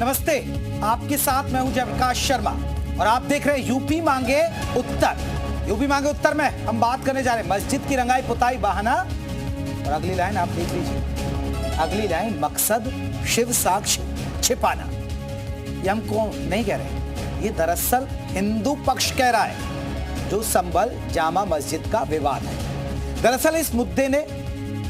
नमस्ते, आपके साथ मैं हूं जयप्रकाश शर्मा और आप देख रहे हैं यूपी मांगे उत्तर। यूपी मांगे उत्तर में हम बात करने जा रहे हैं मस्जिद की रंगाई पुताई बहाना। और अगली लाइन आप देख लीजिए, अगली लाइन मकसद शिव साक्ष्य छिपाना। ये हम कौन नहीं कह रहे, ये दरअसल हिंदू पक्ष कह रहा है जो संभल जामा मस्जिद का विवाद है। दरअसल इस मुद्दे ने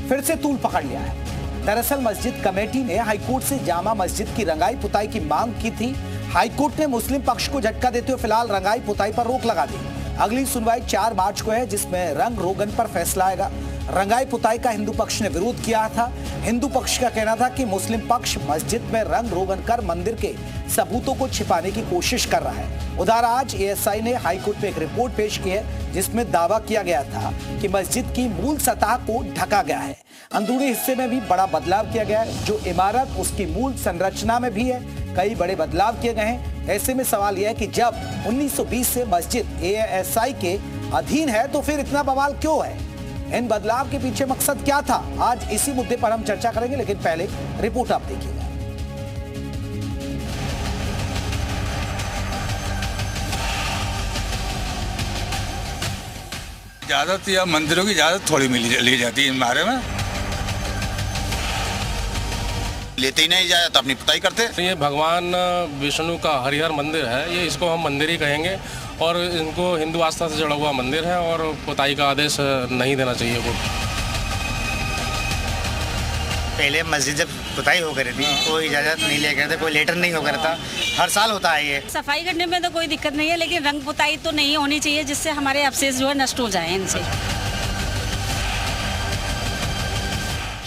फिर से तूल पकड़ लिया है। दरअसल मस्जिद कमेटी ने हाईकोर्ट से जामा मस्जिद की रंगाई पुताई की मांग की थी। हाईकोर्ट ने मुस्लिम पक्ष को झटका देते हुए फिलहाल रंगाई पुताई पर रोक लगा दी। अगली सुनवाई 4 मार्च को है, जिसमें रंग रोगन पर फैसला आएगा। रंगाई पुताई का हिंदू पक्ष ने विरोध किया था। हिंदू पक्ष का कहना था कि मुस्लिम पक्ष मस्जिद में रंग रोगन कर मंदिर के सबूतों को छिपाने की कोशिश कर रहा है। उधर आज एएसआई ने हाईकोर्ट में एक रिपोर्ट पेश की है जिसमें दावा किया गया था कि मस्जिद की मूल सतह को ढका गया है। अंदरूनी हिस्से में भी बड़ा बदलाव किया गया है। जो इमारत उसकी मूल संरचना में भी है, कई बड़े बदलाव किए गए हैं। ऐसे में सवाल यह है कि जब 1920 से मस्जिद एएसआई के अधीन है तो फिर इतना बवाल क्यों है? इन बदलाव के पीछे मकसद क्या था? आज इसी मुद्दे पर हम चर्चा करेंगे, लेकिन पहले रिपोर्ट आप देखिएगा। इजाजत या मंदिरों की इजाजत थोड़ी ली जाती है। हमारे में लेते ही नहीं इजाजत, अपनी पुताई करते। तो ये भगवान विष्णु का हरिहर मंदिर है, ये इसको हम मंदिर ही कहेंगे और इनको हिंदू आस्था से जुड़ा हुआ मंदिर है और पुताई का आदेश नहीं देना चाहिए को। पहले मस्जिद जब पुताई हो गई थी कोई इजाज़त नहीं ले गए थे, कोई लेटर नहीं हो गया था। हर साल होता है ये। सफाई करने में तो कोई दिक्कत नहीं है, लेकिन रंग पुताई तो नहीं होनी चाहिए जिससे हमारे अवशेष जो है नष्ट हो जाए इनसे।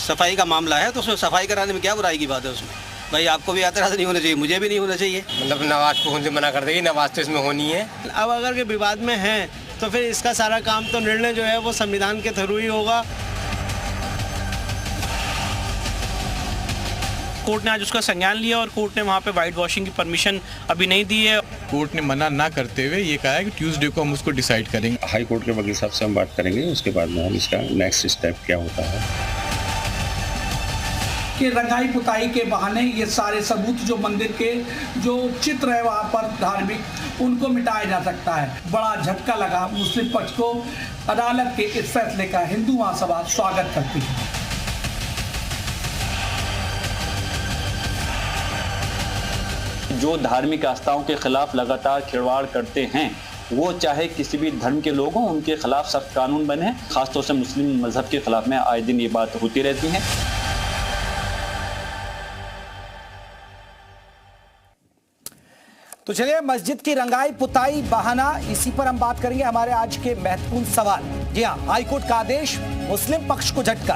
सफाई का मामला है तो उसमें सफाई कराने में क्या बुराई की बात है? उसमें भाई आपको भी एतराज़ नहीं होना चाहिए, मुझे भी नहीं होना चाहिए। मतलब नमाज को हिंदू मना कर देगी, नमाज तो इसमें होनी है। अब अगर के विवाद में है तो फिर इसका सारा काम तो निर्णय जो है वो संविधान के थ्रू ही होगा। कोर्ट ने आज उसका संज्ञान लिया और कोर्ट ने वहाँ पे वाइट वॉशिंग की परमिशन अभी नहीं दी है। कोर्ट ने मना ना करते हुए ये कहा है कि ट्यूसडे को हम उसको डिसाइड करेंगे। हाई कोर्ट के वकील साहब से हम बात करेंगे, उसके बाद में हम इसका नेक्स्ट स्टेप क्या होता है। कि रंगाई पुताई के बहाने ये सारे सबूत जो मंदिर के जो चित्र है वहाँ पर धार्मिक, उनको मिटाया जा सकता है। बड़ा झटका लगा मुस्लिम पक्ष को। अदालत के इस फैसले का हिंदू महासभा स्वागत करती है। जो धार्मिक आस्थाओं के खिलाफ लगातार खिलवाड़ करते हैं, वो चाहे किसी भी धर्म के लोग हों, उनके खिलाफ सख्त कानून बने। खासतौर से मुस्लिम मजहब के खिलाफ में आए दिन ये बात होती रहती है। तो चलिए, मस्जिद की रंगाई पुताई बहाना, इसी पर हम बात करेंगे। हमारे आज के महत्वपूर्ण सवाल। जी हाँ, हाईकोर्ट का आदेश मुस्लिम पक्ष को झटका,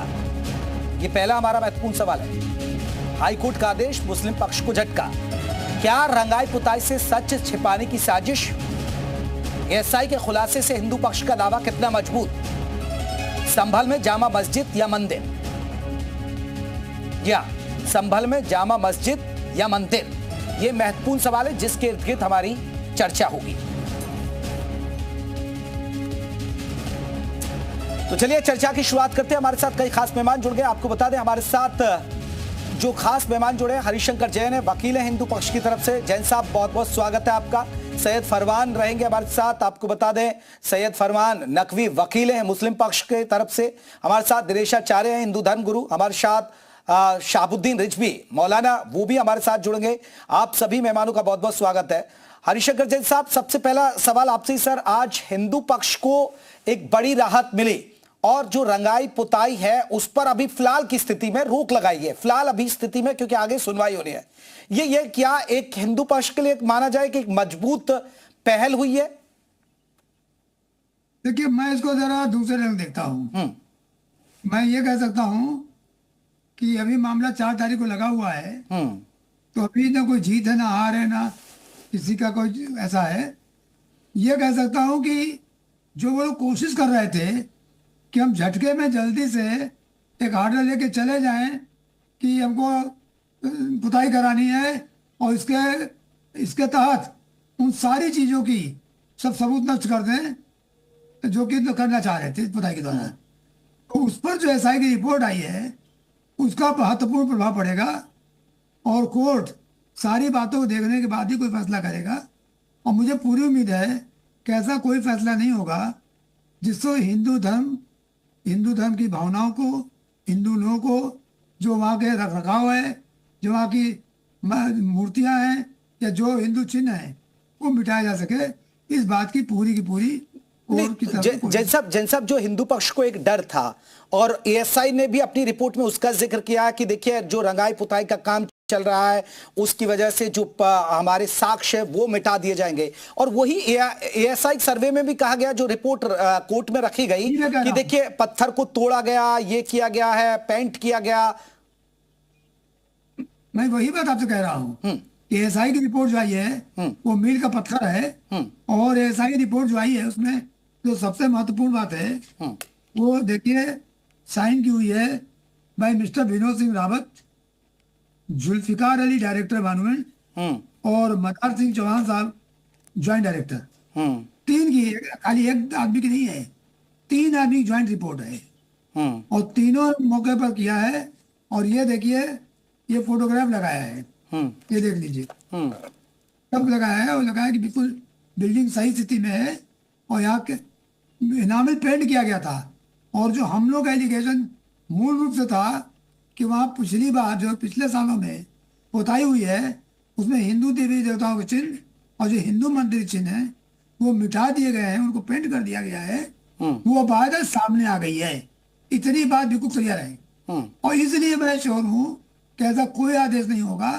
ये पहला हमारा महत्वपूर्ण सवाल है। हाईकोर्ट का आदेश मुस्लिम पक्ष को झटका। क्या रंगाई पुताई से सच छिपाने की साजिश? एएसआई के खुलासे से हिंदू पक्ष का दावा कितना मजबूत? संभल में जामा मस्जिद या मंदिर? या संभल में जामा मस्जिद या मंदिर? ये महत्वपूर्ण सवाल है जिसके इर्द गिर्द हमारी चर्चा होगी। तो चलिए चर्चा की शुरुआत करते हैं। हमारे साथ कई खास मेहमान जुड़ गए। आपको बता दें, हमारे साथ जो खास मेहमान जुड़े हैं, हरिशंकर जैन है, वकील है हिंदू पक्ष की तरफ से। जैन साहब, बहुत बहुत स्वागत है आपका। सैयद फरमान रहेंगे हमारे साथ। आपको बता दें, सैयद फरमान नकवी वकील हैं मुस्लिम पक्ष की तरफ से। हमारे साथ दिनेशाचार्य हैं, हिंदू धर्म गुरु। हमारे साथ शाहबुद्दीन रिजवी मौलाना, वो भी हमारे साथ जुड़ेंगे। आप सभी मेहमानों का बहुत बहुत स्वागत है। हरिशंकर जैन साहब, सबसे पहला सवाल आपसे ही सर, आज हिंदू पक्ष को एक बड़ी राहत मिली और जो रंगाई पुताई है उस पर अभी फिलहाल की स्थिति में रोक लगाई है, फिलहाल अभी स्थिति में, क्योंकि आगे सुनवाई होनी है। ये क्या एक हिंदू पक्ष के लिए माना जाए कि एक मजबूत पहल हुई है? देखिए, मैं इसको जरा दूसरे रंग देखता हूं। मैं ये कह सकता हूं कि अभी मामला 4 तारीख को लगा हुआ है, तो अभी ना कोई जीत है, ना हार है, ना किसी का कोई ऐसा है। ये कह सकता हूं कि जो वो लोग कोशिश कर रहे थे कि हम झटके में जल्दी से एक आर्डर लेके चले जाएं कि हमको पुताई करानी है और इसके तहत उन सारी चीज़ों की सब सबूत नष्ट कर दें जो कि करना चाह रहे थे पुताई के दौरान। तो उस पर जो एसआई की रिपोर्ट आई है उसका महत्वपूर्ण प्रभाव पड़ेगा और कोर्ट सारी बातों को देखने के बाद ही कोई फैसला करेगा। और मुझे पूरी उम्मीद है कि ऐसा कोई फैसला नहीं होगा जिससे हिंदू धर्म की भावनाओं को, हिंदू लोगों को, जो वहाँ के रख रखाव है, जो वहाँ की मूर्तियाँ हैं या जो हिंदू चिन्ह हैं, वो मिटाया जा सके। इस बात की पूरी जनसब जो हिंदू पक्ष को एक डर था, और एएसआई ने भी अपनी रिपोर्ट में उसका जिक्र किया कि देखिए जो रंगाई पुताई का काम चल रहा है उसकी वजह से जो हमारे साक्ष्य है वो मिटा दिए जाएंगे। और वही एएसआई सर्वे में भी कहा गया, जो रिपोर्ट कोर्ट में रखी गई कि देखिए पत्थर को तोड़ा गया, ये किया गया है, पेंट किया गया। मैं वही बात आपसे कह रहा हूँ, एएसआई की रिपोर्ट जो आई है वो मील का पत्थर है। और एएसआई की रिपोर्ट जो आई है उसमें जो सबसे महत्वपूर्ण बात है वो देखिए साइन की हुई है भाई mister Vinod Singh Rawat, Zulfikar Ali director monument, और मदार सिंह चौहान साहब ज्वाइंट डायरेक्टर। 3 की, खाली एक आदमी की नहीं है, 3 आदमी की ज्वाइंट रिपोर्ट है। और तीनों मौके पर किया है। और ये देखिए ये फोटोग्राफ लगाया है, ये देख लीजिए कब लगाया है। और लगाया कि बिल्कुल बिल्डिंग सही स्थिति में है और यहाँ के इनामिल पेंट किया गया था। और जो हम लोग का एलिगेशन मूल रूप से था कि वहाँ पिछली बार जो पिछले सालों में पुताई हुई है उसमें हिंदू देवी देवताओं के चिन्ह और जो हिंदू मंदिर चिन्ह है वो मिटा दिए गए हैं, उनको पेंट कर दिया गया है। वो बात सामने आ गई है। इतनी बात बिल्कुल क्लियर है। और इसलिए मैं श्योर हूँ कि ऐसा कोई आदेश नहीं होगा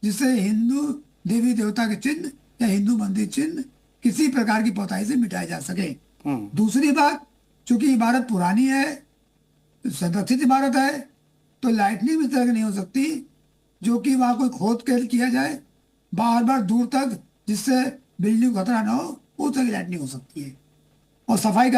जिससे हिंदू देवी देवता के चिन्ह या हिंदू मंदिर चिन्ह किसी प्रकार की पोताई से मिटाए जा सके। दूसरी बात, चूंकि इमारत पुरानी है, संरक्षित इमारत है, तो लाइटनिंग इस तरह की नहीं हो सकती जो कि वहां कोई खोद कर किया जाए बार बार दूर तक, जिससे बिल्डिंग को खतरा ना हो, उस तरह की लाइटनिंग हो सकती है। और सफाई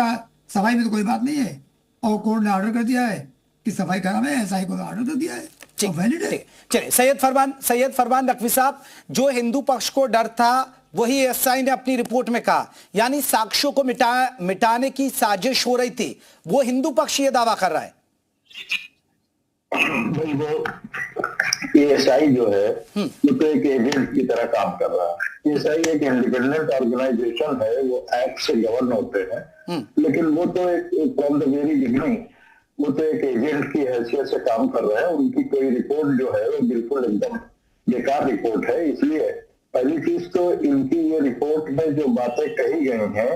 में तो कोई बात नहीं है। और कोर्ट ने ऑर्डर कर दिया है कि सफाई कराना है, एसआई को ऑर्डर कर दिया है। चलिए सैयद फरमान नकवी साहब, जो हिंदू पक्ष को डर था वही एएसआई ने अपनी रिपोर्ट में कहा, यानी साक्ष्यों को मिटाने की साजिश हो रही थी, वो हिंदू पक्ष ये दावा कर रहा है। भाई वो एएसआई जो है वो तो एक एजेंट की तरह काम कर रहा है। एएसआई एक इंडिपेंडेंट ऑर्गेनाइजेशन है, वो एक्ट से गवर्न होते हैं, लेकिन वो तो एक फ्रॉम द वेरी बिगिनिंग वो तो एक एजेंट की हैसियत से काम कर रहे हैं। उनकी कोई रिपोर्ट जो है वो बिल्कुल एकदम बेकार रिपोर्ट है। इसलिए पहली चीज तो इनकी ये रिपोर्ट में जो बातें कही गई हैं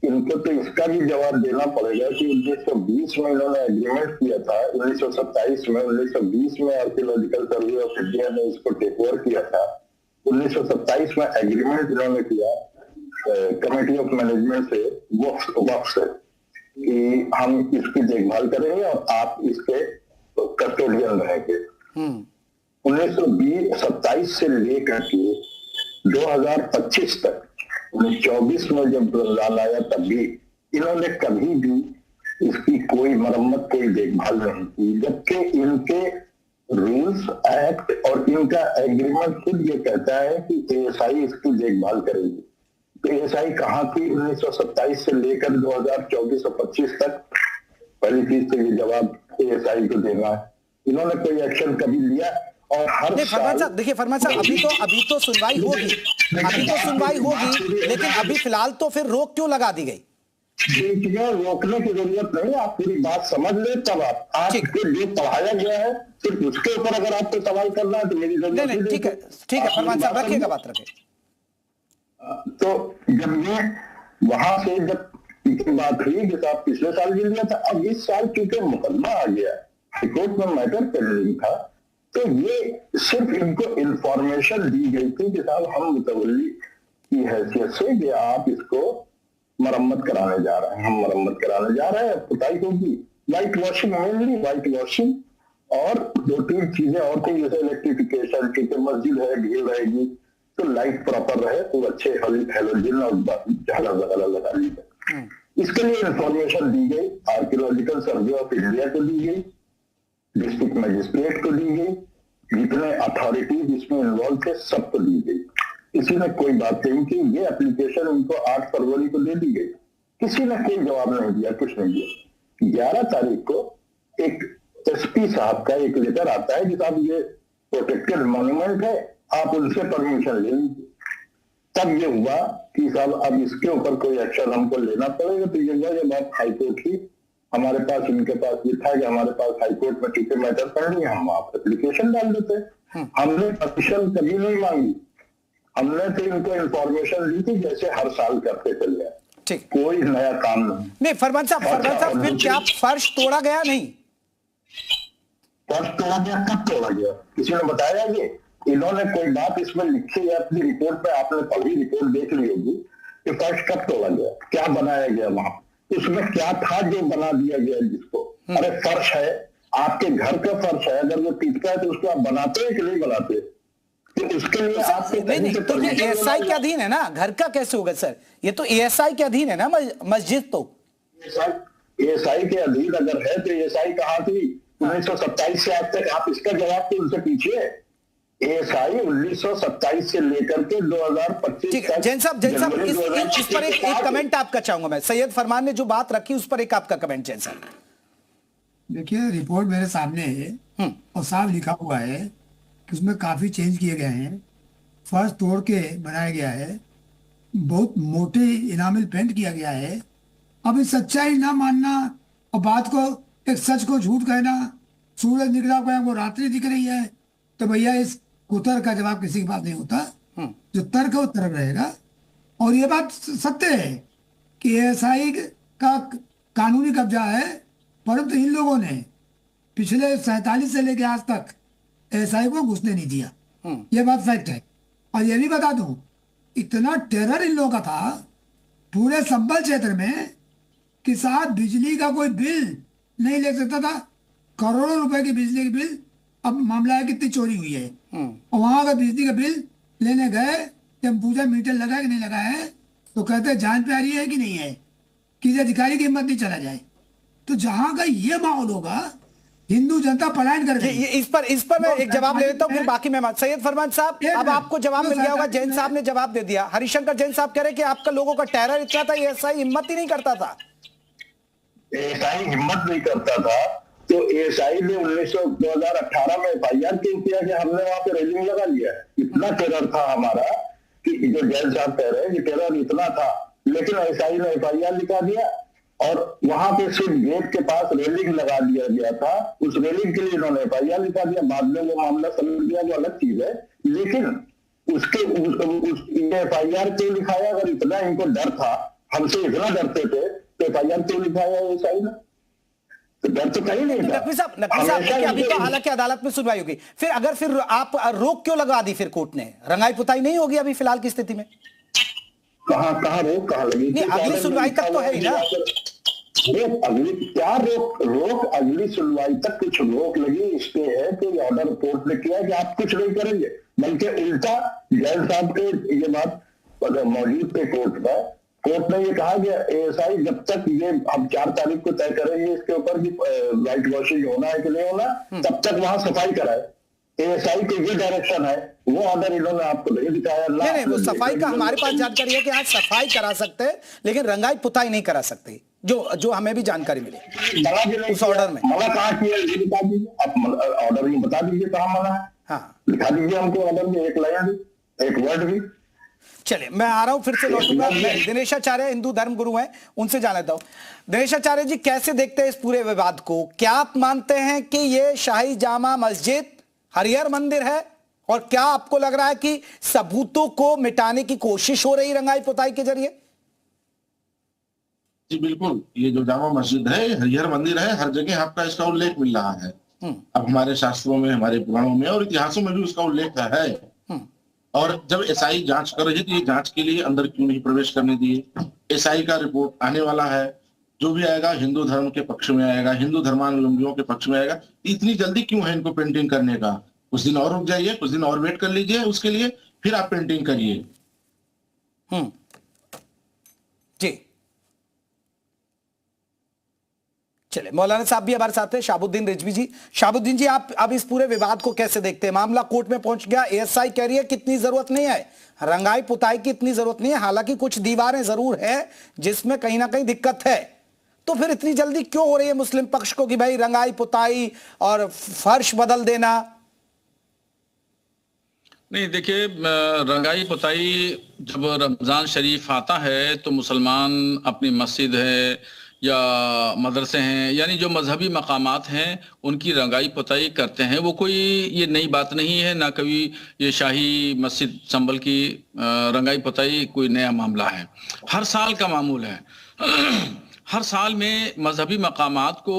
इनको तो इसका भी जवाब देना पड़ेगा कि 1920 में इन्होंने एग्रीमेंट किया था, 1927 में, 1920 में आर्कियोलॉजिकल सर्वे ऑफ इंडिया ने इसको टेक ओवर किया था, 1927 में एग्रीमेंट इन्होंने किया कमेटी ऑफ मैनेजमेंट से, वक्फ से, कि हम इसकी देखभाल करेंगे और आप इसके कस्टोडियन रहेंगे। 1927 से लेकर के 2025 तक, 1924 में जब रमजान आया तब भी इन्होंने कभी भी इसकी कोई मरम्मत, कोई देखभाल नहीं की, जबकि इनके रूल्स, एक्ट और इनका एग्रीमेंट खुद ये कहता है कि एएसआई इसकी देखभाल करेगी। तो एएसआई कहाँ थी 1927 से लेकर 2024 और 25 तक? पहली चीज तो ये जवाब एएसआई को देना है। इन्होंने कोई एक्शन कभी लिया? और हर फरमान साहब देखिए, फरमान साहब अभी तो सुनवाई होगी, लेकिन अभी फिलहाल तो फिर रोक क्यों लगा दी गई? रोकने की जरूरत नहीं, आप पूरी बात समझ ले तब आपको जो पढ़ाया गया है सिर्फ उसके ऊपर अगर आपको सवाल करना है तो मेरी जरूरत नहीं। ठीक है फरमान साहब रखिएगा, बात रखें। तो जब ये वहां से जब बात हुई कि साहब पिछले साल भी लिया था, अब इस साल क्योंकि मुकदमा आ गया, हाईकोर्ट में मैटर पेंडिंग था, तो ये सिर्फ इनको इंफॉर्मेशन दी गई थी कि साहब हम मुतवल्ली की हैसियत से कि आप इसको मरम्मत कराने जा रहे हैं, हम मरम्मत कराने जा रहे हैं, पुताई होगी, white washing, mainly white washing, और 2-3 चीजें और थी जैसे इलेक्ट्रिफिकेशन, क्योंकि मस्जिद है, भीड़ रहेगी तो लाइट प्रॉपर रहे, तो अच्छे हेलोजन और झालर वगैरह लगा ली जाए। इसके लिए इंफॉर्मेशन दी गई, आर्कियोलॉजिकल सर्वे ऑफ इंडिया को दी गई, डिस्ट्रिक्ट मजिस्ट्रेट को दी गई, जितने अथॉरिटी जिसमें इन्वॉल्व थे सबको दी गई। किसी ने कोई बात नहीं की। ये एप्लीकेशन उनको 8 फरवरी को दे दी गई, किसी ने कोई जवाब नहीं दिया, कुछ नहीं दिया। 11 तारीख को एक एसपी साहब का एक लेटर आता है कि साहब ये प्रोटेक्टेड मॉन्यूमेंट है आप उनसे परमिशन ले लीजिए। तब ये हुआ कि साहब अब इसके ऊपर कोई एक्शन हमको लेना पड़ेगा। तो ये हुआ जब आप हाईकोर्ट की हमारे पास, इनके पास ये था कि हमारे पास हाईकोर्ट में चूंकि मैटर पढ़नी है, हम आप एप्लीकेशन डाल देते। हमने परमिशन कभी नहीं मांगी, हमने तो इनको इंफॉर्मेशन दी थी जैसे हर साल करते चले आए। ठीक, कोई नया काम नहीं। फरमान साहब फिर क्या फर्श तोड़ा गया? नहीं, फर्श तोड़ा गया? कब तोड़ा गया? किसी ने बताया? ये इन्होंने कोई बात इसमें लिखी है अपनी रिपोर्ट पे, आपने पढ़ी, रिपोर्ट देख ली होगी कि फर्श कब तोड़ा गया, क्या बनाया गया वहां, उसमें क्या था जो बना दिया गया जिसको। अरे फर्श है, आपके घर का फर्श है, अगर वो टूटता है तो उसको आप बनाते हैं कि नहीं बनाते? तो उसके लिए आपको नहीं, तो ये एएसआई के अधीन है ना, घर का कैसे होगा सर? ये तो एएसआई के अधीन है ना मस्जिद। तो एएसआई के अधीन अगर है तो एएसआई कहाँ थी 1927 से आज तक? आप इसका जवाब तो उनसे पूछिए। एएसआई 1927 से लेकर के 2025 तक। जैन साहब इस पर एक कमेंट आपका चाहूंगा मैं। सैयद फरमान ने जो बात रखी उस पर एक आपका कमेंट जैन साहब। देखिए, रिपोर्ट मेरे सामने है और साफ लिखा हुआ है कि उसमें काफी चेंज किए गए हैं। फर्श तोड़ के बनाया गया है, बहुत मोटे इनामिल पेंट किया गया है। अब इस सच्चाई ना मानना और बात को, एक सच को झूठ कहना, सूरज निकला हुआ है वो रात्रि दिख रही है, तो भैया इस कुतर का जवाब किसी के पास नहीं होता। जो तर्क है वो तर्क रहेगा। और ये बात सत्य है कि एएसआई का कानूनी कब्जा है, परंतु इन लोगों ने पिछले 47 से लेकर आज तक एएसआई को घुसने नहीं दिया। ये बात फैक्ट है। और ये भी बता दूं, इतना टेरर इन लोगों का था पूरे संबल क्षेत्र में कि साथ बिजली का कोई बिल नहीं ले सकता था। करोड़ों रुपए की बिजली के बिल। अब मामला है कितनी चोरी हुई है। और वहां अगर बिजली का बिल लेने गए, जब पूछा मीटर लगा है कि नहीं लगा है, तो कहते हैं जान पे आ रही है कि नहीं है, किसी अधिकारी की हिम्मत नहीं चला जाए। तो जहां का ये माहौल होगा, हिंदू जनता पलायन कर गई। इस पर मैं एक जवाब ले लेता हूं, फिर बाकी मैं सैयद फरमान साहब, अब आपको जवाब मिल गया होगा। जैन साहब ने जवाब दे दिया। हरिशंकर जैन साहब कह रहे कि आपका लोगों का टेरर इतना था, एएसआई हिम्मत ही नहीं करता था। एएसआई हिम्मत नहीं करता था तो एएसआई ने 2018 में FIR क्यों किया कि हमने वहां पे रेलिंग लगा लिया? इतना टेरर था हमारा कि जो जैन साहब कह रहे हैं कि टेरर इतना था, लेकिन एएसआई ने FIR लिखा दिया और वहां पे सिर्फ गेट के पास रेलिंग लगा दिया गया था। उस रेलिंग के लिए इन्होंने FIR लिखा दिया। बाद में वो मामला समझ गया, वो अलग चीज है। लेकिन उसके FIR क्यों लिखाया? अगर इतना इनको डर था, हमसे इतना डरते थे, तो FIR क्यों लिखाया एएसआई ने? तो डर तो कहीं नहीं था। नकवी साहब अभी तो हालांकि अदालत में सुनवाई होगी, फिर आप रोक क्यों लगा दी? फिर कोर्ट ने रंगाई पुताई नहीं होगी अभी फिलहाल की स्थिति में? कहाँ रोक कहाँ लगी? अगली सुनवाई तक तो है ही ना। अगली क्या रोक अगली सुनवाई तक कुछ रोक लगी इसके है कि ऑर्डर कोर्ट ने किया कि आप कुछ नहीं करेंगे, बल्कि उल्टा जैन साहब के ये बात मौजूद थे कोर्ट में। कोर्ट ने ये कहा कि एएसआई जब तक ये हम 4 तारीख को तय करेंगे इसके ऊपर कि व्हाइट वॉशिंग होना है कि नहीं होना, तब तक वहां सफाई कराए। एएसआई के ये डायरेक्शन है, वो ऑर्डर इन्होंने आपको नहीं दिखाया। नहीं, वो सफाई का हमारे पास जानकारी है कि आज सफाई करा सकते हैं, लेकिन रंगाई पुताई नहीं करा सकते, जो हमें भी जानकारी मिली उस ऑर्डर में। मना कहाँ किया ये बता दीजिए आप, ऑर्डर में बता दीजिए कहाँ मना है। हाँ, दिखा दीजिए हमको ऑर्डर में, एक लाइन भी, एक वर्ड भी। चलिए, मैं आ रहा हूं, फिर से लौटूंगा। दिनेशाचार्य हिंदू धर्म गुरु हैं, उनसे जान लेता हूं। दिनेशाचार्य जी, कैसे देखते हैं इस पूरे विवाद को? क्या आप मानते हैं कि ये शाही जामा मस्जिद हरिहर मंदिर है, और क्या आपको लग रहा है कि सबूतों को मिटाने की कोशिश हो रही रंगाई पुताई के जरिए? जी बिल्कुल, ये जो जामा मस्जिद है हरिहर मंदिर है, हर जगह आपका इसका उल्लेख मिल रहा है। अब हमारे शास्त्रों में, हमारे पुराणों में और इतिहासों में भी उसका उल्लेख है। और जब एसआई जांच कर रही थी, ये जांच के लिए अंदर क्यों नहीं प्रवेश करने दिए? एसआई का रिपोर्ट आने वाला है, जो भी आएगा हिंदू धर्म के पक्ष में आएगा, हिंदू धर्मावलंबियों के पक्ष में आएगा। इतनी जल्दी क्यों है इनको पेंटिंग करने का? कुछ दिन और रुक जाइए, कुछ दिन और वेट कर लीजिए, उसके लिए फिर आप पेंटिंग करिए। जी चले, मौलाना साहब भी हमारे साथ हैं, शाहबुद्दीन रिजवी जी। शाहबुद्दीन जी, आप अब इस पूरे विवाद को कैसे देखते हैं? मामला कोर्ट में पहुंच गया, एएसआई कह रही है कि इतनी जरूरत नहीं है, रंगाई पुताई की इतनी जरूरत नहीं है, हालांकि कुछ दीवारें जरूर है जिसमें कहीं ना कहीं दिक्कत है, तो फिर इतनी जल्दी क्यों हो रही है मुस्लिम पक्ष को कि भाई रंगाई पुताई और फर्श बदल देना? नहीं, देखिए, रंगाई पुताई जब रमज़ान शरीफ आता है तो मुसलमान अपनी मस्जिद है या मदरसे हैं, यानी जो मजहबी मकामात हैं उनकी रंगाई पुताई करते हैं। वो कोई ये नई बात नहीं है, ना कभी ये शाही मस्जिद संभल की रंगाई पुताई कोई नया मामला है, हर साल का मामूल है। हर साल में मजहबी मकामात को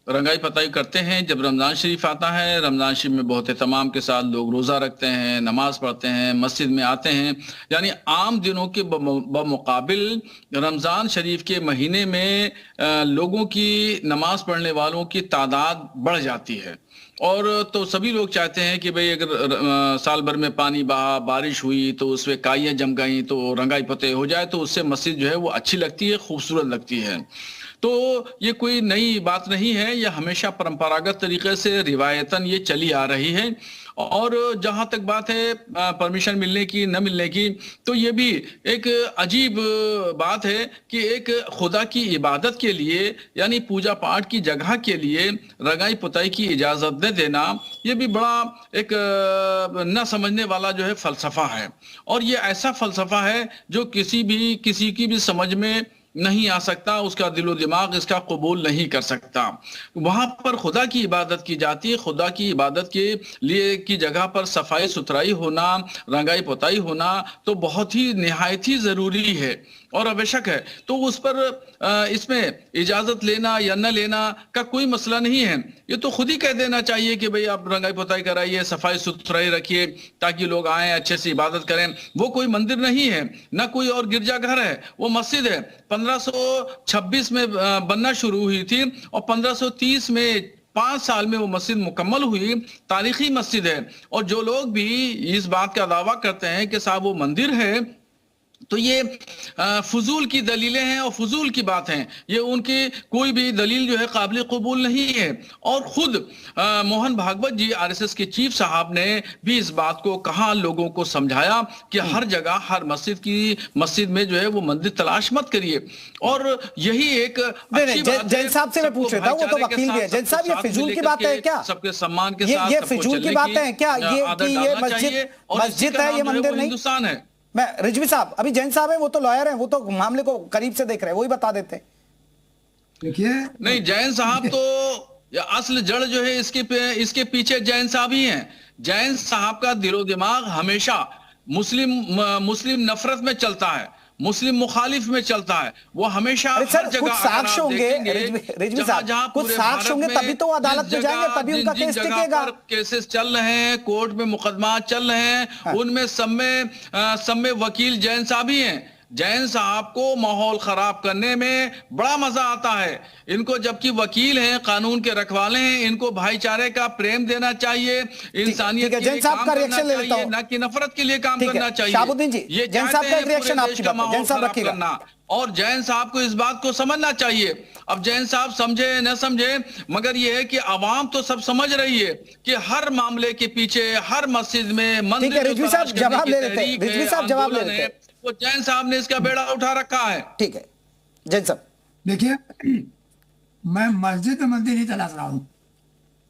रंगाई पुताई करते हैं। जब रमज़ान शरीफ आता है, रमज़ान शरीफ में बहुत एहतमाम के साथ लोग रोज़ा रखते हैं, नमाज़ पढ़ते हैं, मस्जिद में आते हैं। यानी आम दिनों के बमुकाबिल रमज़ान शरीफ के महीने में लोगों की नमाज़ पढ़ने वालों की तादाद बढ़ जाती है। और तो सभी लोग चाहते हैं कि भाई अगर साल भर में पानी बहा, बारिश हुई तो उसमें काइयाँ जम गई तो रंगाई पुताई हो जाए तो उससे मस्जिद जो है वो अच्छी लगती है, खूबसूरत लगती है। तो ये कोई नई बात नहीं है, यह हमेशा परंपरागत तरीके से रिवायतन ये चली आ रही है। और जहाँ तक बात है परमिशन मिलने की न मिलने की, तो ये भी एक अजीब बात है कि एक खुदा की इबादत के लिए यानी पूजा पाठ की जगह के लिए रंगाई पुताई की इजाज़त न देना, ये भी बड़ा एक न समझने वाला जो है फ़लसफ़ा है। और ये ऐसा फ़लसफ़ा है जो किसी की भी समझ में नहीं आ सकता, उसका दिलो दिमाग इसका कबूल नहीं कर सकता। वहाँ पर खुदा की इबादत की जाती है, खुदा की इबादत के लिए की जगह पर सफाई सुथराई होना, रंगाई पुताई होना तो बहुत ही निहायत ही ज़रूरी है और आवश्यक है। तो उस पर इसमें इजाज़त लेना या न लेना का कोई मसला नहीं है। ये तो खुद ही कह देना चाहिए कि भाई आप रंगाई पुताई कराइए, सफाई सुथराई रखिए ताकि लोग आएँ, अच्छे से इबादत करें। वो कोई मंदिर नहीं है, ना कोई और गिरजाघर है, वो मस्जिद है। 1526 में बनना शुरू हुई थी और 1530 में 5 साल में वो मस्जिद मुकम्मल हुई। तारीखी मस्जिद है। और जो लोग भी इस बात का दावा करते हैं कि साहब वो मंदिर है, तो ये फजूल की दलीलें हैं और फजूल की बात हैं। ये उनकी कोई भी दलील जो है काबिल कबूल नहीं है। और खुद मोहन भागवत जी आरएसएस के चीफ साहब ने भी इस बात को कहा, लोगों को समझाया कि हर जगह हर मस्जिद में जो है वो मंदिर तलाश मत करिए। और यही एक जैन साहब से मैं पूछ रहा था, वो तो वकील भी है। जैन साहब, ये फिजूल की बात है क्या? सबके सम्मान के साथ ये फिजूल की बात है क्या? ये मस्जिद है, ये मंदिर नहीं। हिंदुस्तान है। मैं रिजवी साहब, अभी जैन साहब हैं, वो तो लॉयर हैं, वो तो मामले को करीब से देख रहे हैं, वही बता देते हैं। देखिए, नहीं, जैन साहब तो असल जड़ जो है इसके पीछे जैन साहब ही हैं। जैन साहब का दिलो दिमाग हमेशा मुस्लिम नफरत में चलता है, मुस्लिम मुखालिफ में चलता है। वो हमेशा हर जगह कुछ साक्ष्य होंगे, रिजवी साहब, कुछ साक्ष्य होंगे तभी तो अदालत में जाएंगे, तभी उनका केस टिकेगा। केसेस चल रहे हैं, कोर्ट में मुकदमा चल रहे हैं, उनमें सब में वकील जैन साहब ही हैं। जैन साहब को माहौल खराब करने में बड़ा मजा आता है। इनको जबकि वकील हैं, कानून के रखवाले हैं, इनको भाईचारे का प्रेम देना चाहिए, इंसानियत के लिए काम करना चाहिए, ना कि नफरत के लिए काम करना चाहिए। शाहबुद्दीन जी, ये जैन साहब का रिएक्शन आपकी बात है, जैन साहब रखिएगा। और जैन साहब को इस बात को समझना चाहिए। अब जैन साहब समझे न समझे, मगर यह है कि आवाम तो सब समझ रही है कि हर मामले के पीछे, हर मस्जिद में मंदिर रिजवी साहब जवाब ले लेते हैं, रिजवी साहब जवाब ले लेते हैं। वो जैन साहब ने इसका बेड़ा उठा रखा है। ठीक है जैन साहब, देखिए, मैं मस्जिद में मंदिर नहीं तलाश रहा हूँ,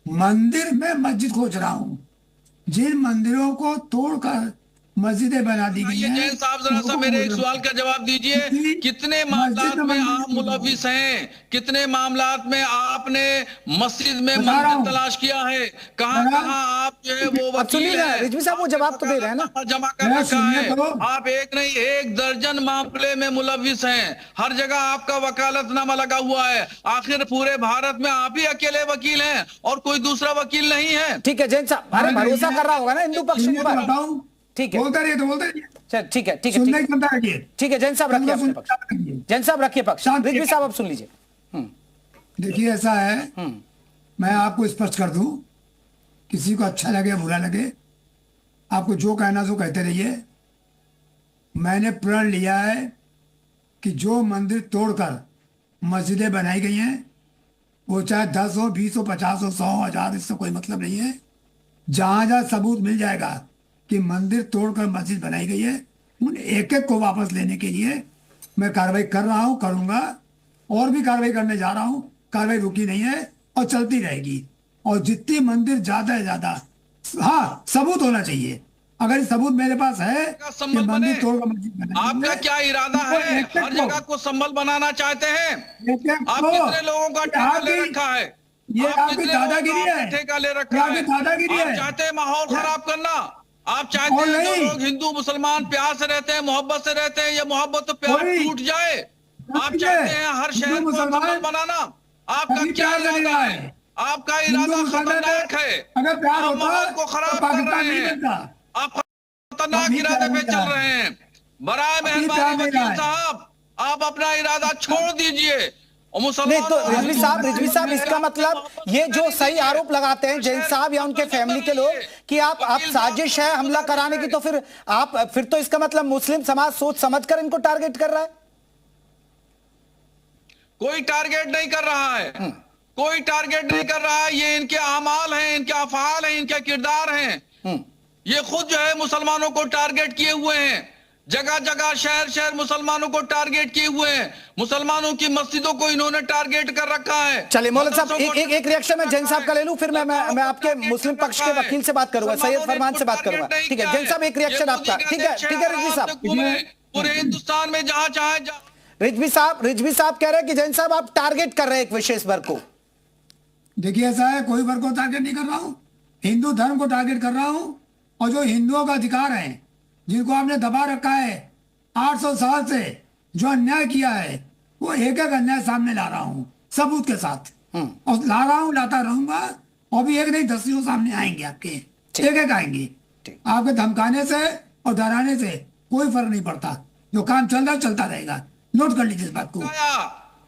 मंदिर में मस्जिद खोज रहा हूँ। जिन मंदिरों को तोड़कर मस्जिदें बना दी गई हैं। जैन साहब जरा सा मेरे एक सवाल का जवाब दीजिए, कितने मामलात में आप मुलविस हैं, कितने मामलात में आपने मस्जिद में मंदिर तलाश किया है, कहाँ आप जो है वो वकील हैं? रिजवी साहब वो जवाब तो दे रहे हैं ना, जमा कर रखा है। आप एक नहीं 1 दर्जन मामले में मुलविस हैं, हर जगह आपका वकालतनामा लगा हुआ है। आखिर पूरे भारत में आप ही अकेले वकील हैं और कोई दूसरा वकील नहीं है। ठीक है जैन साहब, अरे भरोसा कर रहा होगा ना हिंदू पक्ष पर। ठीक है, बोलते रहिए तो बोलते रहिए। ठीक है ठीक है ठीक है जैन साहब रखिए अपने पक्ष, जैन साहब रखिए पक्ष, रिजवी साहब अब सुन लीजिए। देखिए, ऐसा है, मैं आपको स्पष्ट कर दूं, किसी को अच्छा लगे बुरा लगे, आपको जो कहना सो कहते रहिए। मैंने प्रण लिया है कि जो मंदिर तोड़कर मस्जिदें बनाई गई हैं, वो चाहे 10 हो, 20 हो, 50 हो, 100, 1000, इससे कोई मतलब नहीं है। जहां सबूत मिल जाएगा कि मंदिर तोड़कर मस्जिद बनाई गई है, उन एक को वापस लेने के लिए मैं कार्रवाई कर रहा हूं, करूंगा, और भी कार्रवाई करने जा रहा हूं। कार्रवाई रुकी नहीं है और चलती रहेगी। और जितनी मंदिर ज्यादा है ज्यादा, हाँ, सबूत होना चाहिए। अगर सबूत मेरे पास है कि मंदिर तोड़कर मस्जिद बनाई आपका क्या इरादा है? हर जगह को संभल बनाना चाहते हैं आप? कितने लोगों का ठेका ले रखा है? ये आपकी दादागिरी है, ठेका ले रखा है, दादागिरी है। आप चाहते हैं माहौल खराब करना? आप चाहते हैं जो लोग हिंदू मुसलमान प्यार से रहते हैं, मोहब्बत से रहते हैं, ये मोहब्बत तो प्यार टूट जाए? आप चाहते हैं हर शहर को संभल बनाना? आपका क्या इरादा है? आपका इरादा खतरनाक है। अगर प्यार आप होता माहौल को तो खराब कर पाकिस्तान रहे नहीं हैं। बनता। आप खतरनाक इरादे पे चल रहे हैं। बराए मेहरबानी वकील साहब, आप अपना इरादा छोड़ दीजिए। नहीं तो रिजवी साहब इसका मतलब ये जो सही आरोप लगाते हैं जैन साहब या उनके फैमिली के लोग कि आप साजिश है हमला कराने की, तो फिर तो इसका मतलब मुस्लिम समाज सोच समझकर इनको टारगेट कर रहा है। कोई टारगेट नहीं कर रहा है, कोई टारगेट नहीं कर रहा है। ये इनके अमाल हैं, इनके अफआल हैं, इनके किरदार हैं। ये खुद जो है मुसलमानों को टारगेट किए हुए हैं। जगह जगह शहर शहर मुसलमानों को टारगेट किए हुए हैं। मुसलमानों की मस्जिदों को इन्होंने टारगेट कर रखा है। चलिए मौलवी साहब एक रिएक्शन में जैन साहब का ले लूं, फिर मैं आपके मुस्लिम पक्ष के वकील से बात करूंगा, सैयद फरमान से बात करूंगा। ठीक है जैन साहब, एक रिएक्शन आपका। ठीक है रिजवी साहब, पूरे हिंदुस्तान में जहां चाहे रिजवी साहब कह रहे हैं कि जैन साहब आप टारगेट कर रहे हैं एक विशेष वर्ग को। देखिए ऐसा है, कोई वर्ग को टारगेट नहीं कर रहा हूँ, हिंदू धर्म को टारगेट कर रहा हूँ। और जो हिंदुओं का अधिकार है, जिनको आपने दबा रखा है 800 साल से, जो अन्याय किया है, वो एक एक अन्याय सामने ला रहा हूँ सबूत के साथ। और ला रहा हूँ, लाता रहूंगा। और भी एक नहीं 10 सामने आएंगे आपके, एक एक आएंगे। आपके धमकाने से और डराने से कोई फर्क नहीं पड़ता। जो काम चल रहा है चलता रहेगा। नोट कर लीजिए इस बात को।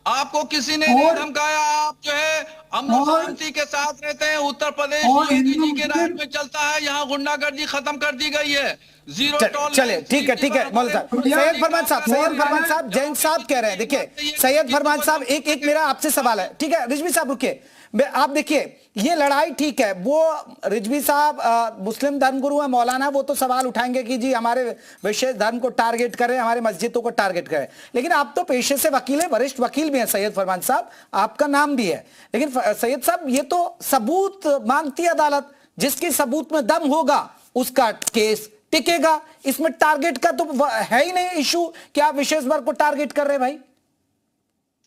आपको किसी ने नहीं धमकाया। आप जो है अमन शांति के साथ रहते हैं। उत्तर प्रदेश योगी जी के राज में चलता है। यहाँ गुंडागर्दी खत्म कर दी गई है। Zero tolerance. चलिए ठीक है मौलवी साहब। सैयद फरमान साहब जैन साहब कह रहे हैं, देखिए सैयद फरमान साहब एक मेरा आपसे सवाल है। ठीक है रिजवी साहब रुकिए, आप देखिए ये लड़ाई ठीक है, वो रिजवी साहब मुस्लिम धर्मगुरु है, मौलाना, वो तो सवाल उठाएंगे कि जी हमारे विशेष धर्म को टारगेट करें, हमारे मस्जिदों को टारगेट करें। लेकिन आप तो पेशे से वकील है, वरिष्ठ वकील भी हैं सैयद फरमान साहब, आपका नाम भी है। लेकिन सैयद साहब ये तो सबूत मांगती है अदालत, जिसके सबूत में दम होगा उसका केस टिकेगा। इसमें टारगेट का तो है ही नहीं इशू कि आप विशेष वर्ग को टारगेट कर रहे हैं भाई।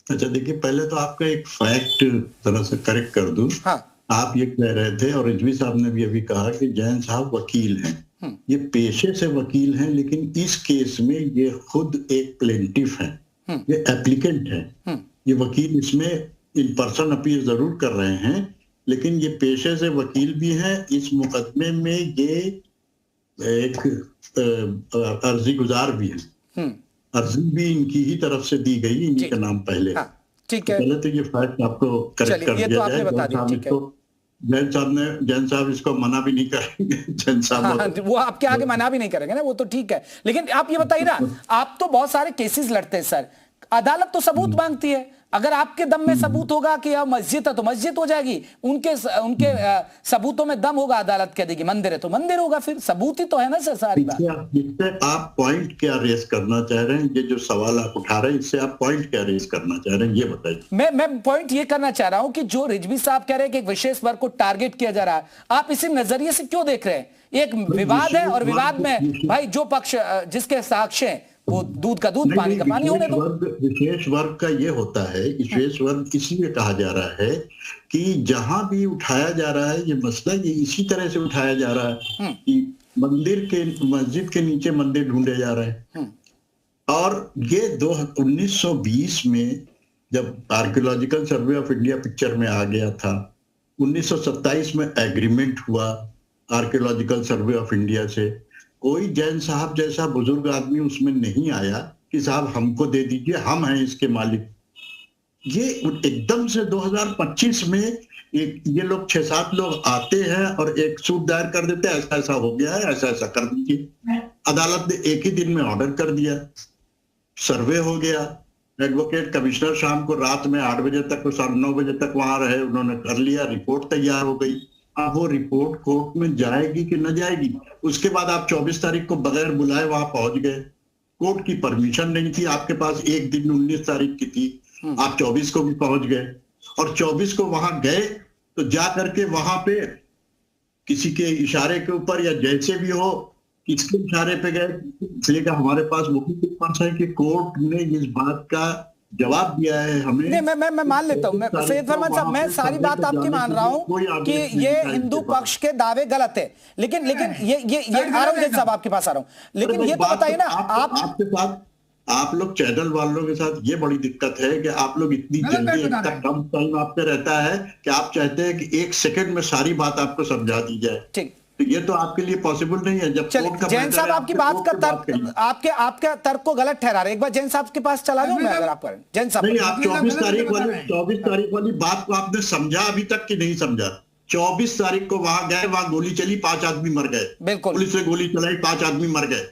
अच्छा देखिए, पहले तो आपका एक फैक्ट तरह से करेक्ट कर दूं। हाँ। आप ये कह रहे थे और रिजवी साहब ने भी अभी कहा कि जैन साहब वकील हैं। ये पेशे से वकील हैं, लेकिन इस केस में ये खुद एक प्लेंटिफ है, ये एप्लीकेंट है। ये वकील इसमें इन पर्सन अपील जरूर कर रहे हैं, लेकिन ये पेशे से वकील भी हैं। इस मुकदमे में ये एक अर्जी गुजार भी है। अर्जी भी इनकी ही तरफ से दी गई, इन्हीं का नाम पहले। ठीक है, पहले तो ये फैक्ट आपको करेक्ट कर दिया जाए। जैन साहब इसको मना भी नहीं करेंगे। जैन साहब वो आपके आगे मना भी नहीं करेंगे ना, वो तो ठीक है। लेकिन आप ये बताइए ना, आप तो बहुत सारे केसेस लड़ते हैं सर, अदालत तो सबूत मांगती है। अगर आपके दम में सबूत होगा कि यह मस्जिद है तो मस्जिद हो जाएगी, उनके सबूतों में दम होगा, अदालत कह देगी मंदिर है तो मंदिर होगा। फिर सबूत ही तो है ना सर सारी बात। इससे आप पॉइंट क्या रेस करना चाह रहे हैं? ये जो सवाल आप उठा रहे हैं, इससे आप पॉइंट क्या रेस करना चाह रहे हैं, ये बताइए। मैं पॉइंट ये करना चाह रहा हूं कि जो रिजवी साहब कह रहे हैं कि एक विशेष वर्ग को टारगेट किया जा रहा है, आप इसी नजरिए से क्यों देख रहे हैं? एक विवाद है और विवाद में भाई जो पक्ष जिसके साक्ष्य हैं वो दूध का दूध पानी का पानी होने दो। विशेष वर्ग का ये होता है, विशेष वर्ग इसलिए कहा जा रहा है कि जहां भी उठाया जा रहा है ये मसला, ये इसी तरह से उठाया जा रहा है कि मस्जिद के नीचे मंदिर ढूंढे जा रहे हैं। और ये 1920 में जब archaeological survey of India picture में आ गया था, 1927 में एग्रीमेंट हुआ आर्कियोलॉजिकल सर्वे ऑफ इंडिया से। कोई जैन साहब जैसा बुजुर्ग आदमी उसमें नहीं आया कि साहब हमको दे दीजिए, हम हैं इसके मालिक। ये एकदम से 2025 में ये लोग 6-7 लोग आते हैं और एक सूट दायर कर देते हैं, ऐसा ऐसा हो गया है, ऐसा ऐसा कर दीजिए। अदालत ने एक ही दिन में ऑर्डर कर दिया, सर्वे हो गया। एडवोकेट कमिश्नर शाम को रात में 8 बजे तक, 9:30 बजे तक वहां रहे, उन्होंने कर लिया, रिपोर्ट तैयार हो गई। अब वो रिपोर्ट कोर्ट में जाएगी कि न जाएगी, उसके बाद आप 24 तारीख को बगैर बुलाए वहां पहुंच गए। कोर्ट की परमिशन नहीं थी आपके पास, एक दिन 19 तारीख की थी, आप 24 को भी पहुंच गए। और 24 को वहां गए तो जा करके वहां पे किसी के इशारे के ऊपर या जैसे भी हो किसके इशारे पे गए, इसलिए कि हमारे पास मुख्य कौन सा है कि कोर्ट ने इस बात का जवाब दिया है हमें। नहीं, मैं मान लेता हूँ, मैं सैयद फरमान साहब, मैं सारी बात आपकी मान रहा हूँ कि ये हिंदू पक्ष के दावे गलत है, लेकिन ये आ रहा हूँ जज साहब, आपके पास आ रहा हूँ, लेकिन ये तो बताइए ना आपके साथ, आप लोग चैनल वालों के साथ ये बड़ी दिक्कत है कि आप लोग इतनी जल्दी, इतना कम टाइम आप पे रहता है कि आप चाहते हैं कि 1 सेकंड में सारी बात आपको समझा दी जाए। ठीक, तो ये तो आपके लिए पॉसिबल नहीं है। जब जैन साहब आपकी बात का तर्क, आपके तर्क को गलत ठहरा रहे, एक बार जैन साहब के पास चला जाऊं मैं, अगर आप करें जैन साहब। नहीं, आप 24 तारीख वाली बात को आपने समझा अभी तक कि नहीं समझा? 24 तारीख को वहां गए, वहां गोली चली, 5 आदमी मर गए, बिल्कुल पुलिस ने गोली चलाई, 5 आदमी मर गए।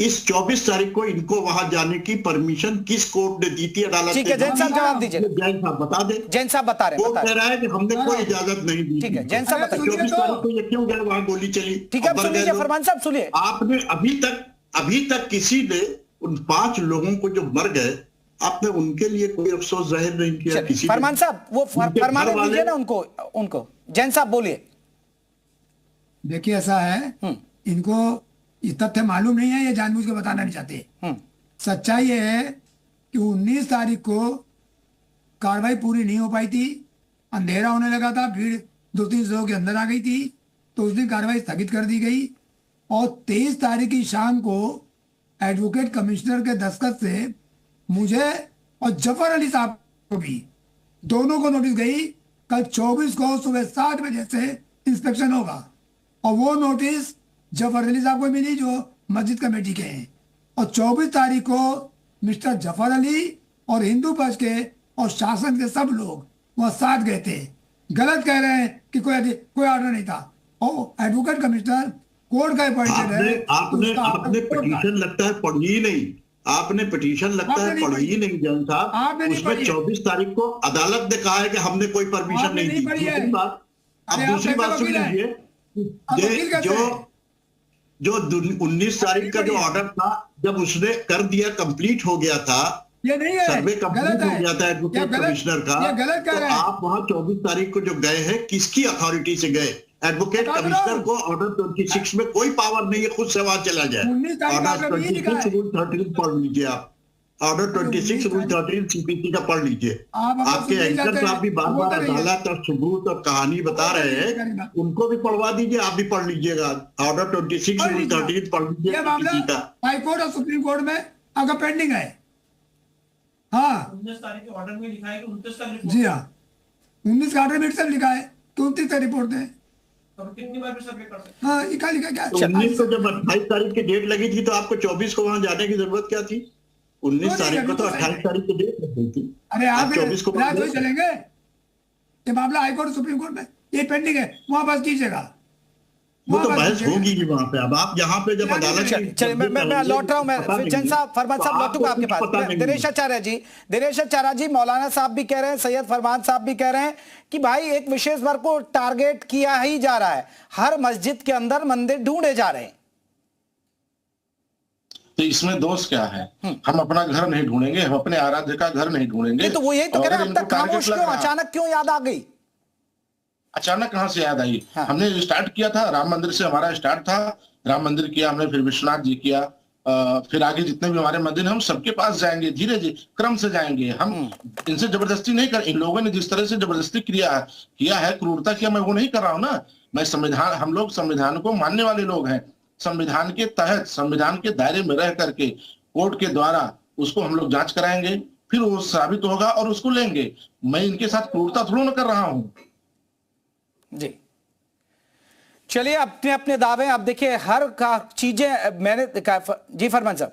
इस 24 तारीख को इनको वहां जाने की परमिशन किस कोर्ट ने दी थी? अदालत। ठीक है, जैन साहब जवाब दीजिए। जैन साहब बता दे। जैन साहब बता रहे हैं, कोर्ट कह रहा है कि हमने कोई इजाजत नहीं दी। ठीक है, जैन साहब बताइए 24 तारीख को ये क्यों गए वहां, गोली चली? ठीक है, सुन लीजिए फरमान साहब, सुनिए। आपने अभी तक किसी ने उन 5 लोगों को जो मर गए, आपने उनके लिए कोई अफसोस जाहिर नहीं किया किसी। फरमान साहब वो फरमान दीजिए ना उनको। जैन साहब बोलिए। देखिए ऐसा है, इनको ये तथ्य मालूम नहीं है, ये जानबूझ के बताना नहीं चाहते। सच्चाई ये है कि 19 तारीख को कार्रवाई पूरी नहीं हो पाई थी, अंधेरा होने लगा था, भीड़ 200-300 के अंदर आ गई थी, तो उस दिन कार्रवाई स्थगित कर दी गई। और 23 तारीख की शाम को एडवोकेट कमिश्नर के दस्तखत से मुझे और जफर अली साहब को भी, दोनों को नोटिस गई, कल 24 को सुबह 7 बजे से इंस्पेक्शन होगा। और वो नोटिस जफर अली साहब को मिली जो मस्जिद कमेटी के हैं। और 24 तारीख को मिस्टर जफर अली और हिंदू पक्ष के और शासन के सब लोग वहाँ साथ गए थे। गलत कह रहे हैं कि कोई ऑर्डर नहीं था। और एडवोकेट कमिश्नर कोर्ट का अपॉइंटेड है। आपने पिटीशन लगता है पढ़ी ही नहीं, आपने पिटीशन लगता है पढ़ी ही नहीं जैन साहब। उसमें 24 तारीख को अदालत ने कहा है कि हमने कोई परमिशन नहीं दी। दूसरी बात सुन लीजिए, जो 19 तारीख का जो ऑर्डर था, जब उसने कर दिया, कंप्लीट हो गया था, ये नहीं है, सर्वे कंप्लीट हो गया था एडवोकेट कमिश्नर का, तो आप वहां 24 तारीख को जो गए हैं, किसकी अथॉरिटी से गए? एडवोकेट कमिश्नर को ऑर्डर 26 में कोई पावर नहीं है, खुद से वहां चला जाए। ऑर्डर 26 रूल 13 पढ़ लीजिए आप, ऑर्डर 26 रूल 13 सीपीसी का पढ़ लीजिए। आपके एंकर साहब भी बार बार अदालत और सबूत और कहानी बता रहे हैं, उनको भी पढ़वा दीजिए, आप भी पढ़ लीजिएगा। ऑर्डर 26 रूल 13 पढ़ लीजिए सीपीसी का। हाईकोर्ट और सुप्रीम कोर्ट में अगर पेंडिंग है। हाँ, 19 तारीख के ऑर्डर में लिखा है कि 29 तारीख, जी हाँ, 19 का ऑर्डर में सब लिखा है कि 29 का रिपोर्ट दें। कितनी बार भी सर्वे कर सकते? हाँ, लिखा क्या? 19 को जब 28 तारीख की डेट लगी थी, तो आपको 24 को वहां जाने की जरूरत क्या थी? 19 तारीख को तो 28 तारीख की डेट लग गई थी। अरे आप 24 को चलेंगे, ये मामला हाईकोर्ट सुप्रीम कोर्ट में ये पेंडिंग है, वहां बस कीजिएगा, वो तो बहस होगी ही वहां पे। अब आप यहाँ पे जब अदालत, चलिए मैं लौट रहा हूं, मैं जैन साहब फरमान साहब लौटूंगा आपके पास। दिनेश आचार्य जी, मौलाना साहब भी कह रहे हैं, सैयद फरमान साहब भी कह रहे हैं कि भाई एक विशेष वर्ग को टारगेट किया ही जा रहा है, हर मस्जिद के अंदर मंदिर ढूंढे जा रहे हैं। तो इसमें दोष क्या है? हम अपना घर नहीं ढूंढेंगे, हम अपने आराध्य का घर नहीं ढूंढेंगे। तो वो यही तो कह रहे हैं, अब तक खामोश क्यों, अचानक क्यों याद आ गई? अचानक कहां से याद आई? हमने स्टार्ट किया था, राम मंदिर से हमारा स्टार्ट था, राम मंदिर किया हमने, फिर विश्वनाथ जी किया, फिर आगे जितने भी हमारे मंदिर हम सबके पास जाएंगे, धीरे धीरे क्रम से जाएंगे। हम इनसे जबरदस्ती नहीं कर, इन लोगों ने जिस तरह से जबरदस्ती किया है, क्रूरता किया, मैं वो नहीं कर रहा हूं ना। मैं संविधान, हम लोग संविधान को मानने वाले लोग हैं। संविधान के तहत, संविधान के दायरे में रह करके कोर्ट के द्वारा उसको हम लोग जांच कराएंगे, फिर वो साबित होगा और उसको लेंगे। मैं इनके साथ क्रूरता थोड़ा ना कर रहा हूं जी। चलिए, अपने अपने दावे, आप देखिए हर चीजें मैंने जी फरमान साहब,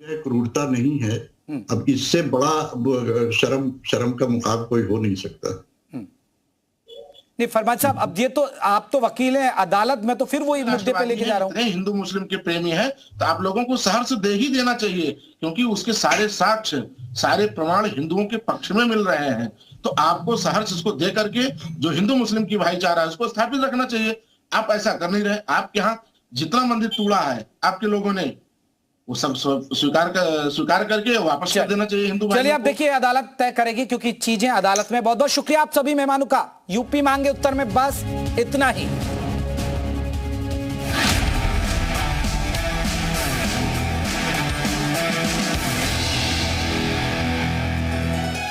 क्रूरता नहीं है। अब इससे बड़ा शर्म का मुकाबला कोई हो नहीं सकता। नहीं फरमान साहब, अब ये तो आप तो वकील हैं, अदालत में तो फिर वही मुद्दे पे लेके जा रहा हूं। हिंदू मुस्लिम के प्रेमी है तो आप लोगों को सहर्ष दे ही देना चाहिए, क्योंकि उसके सारे साक्ष्य, सारे प्रमाण हिंदुओं के पक्ष में मिल रहे हैं। तो आपको सहर्ष इसको दे करके जो हिंदू मुस्लिम की भाईचारा है उसको स्थापित रखना चाहिए। आप ऐसा कर नहीं रहे। आपके यहाँ जितना मंदिर तोड़ा है आपके लोगों ने, वो सब स्वीकार करके वापस कर देना चाहिए हिंदू। चलिए, अब देखिए अदालत तय करेगी, क्योंकि चीजें अदालत में। बहुत बहुत शुक्रिया आप सभी मेहमानों का। यूपी मांगे उत्तर में बस इतना ही।